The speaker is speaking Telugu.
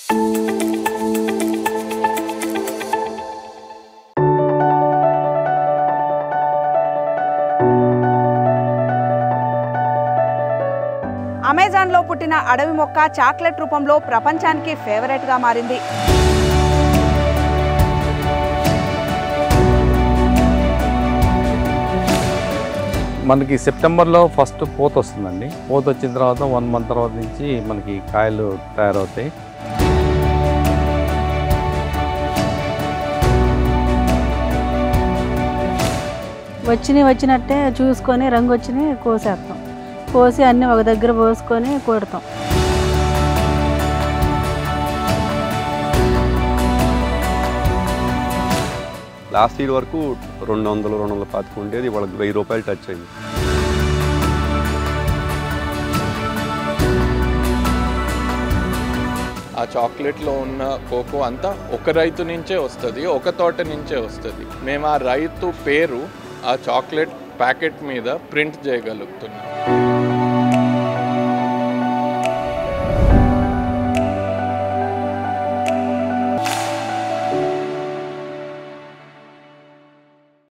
అమెజాన్లో పుట్టిన అడవి మొక్క చాక్లెట్ రూపంలో ప్రపంచానికి ఫేవరెట్గా మారింది. మనకి సెప్టెంబర్లో ఫస్ట్ పూత వస్తుందండి. పూత వచ్చిన తర్వాత 1 మంత్ తర్వాత నుంచి మనకి కాయలు తయారవుతాయి. వచ్చినట్టే చూసుకొని రంగు వచ్చినాయి కోసేస్తాం. కోసి అన్నీ ఒక దగ్గర పోసుకొని కొడతాం. లాస్ట్ ఇయర్ వరకు 200-225 ఉండేది, వాళ్ళకి 1000 రూపాయలు టచ్ అయింది. ఆ చాక్లెట్లో ఉన్న కోకో అంతా ఒక రైతు నుంచే వస్తుంది, ఒక తోట నుంచే వస్తుంది. మేము ఆ రైతు పేరు ఆ చాక్లెట్ ప్యాకెట్ మీద ప్రింట్ చేయగలుగుతున్నాం.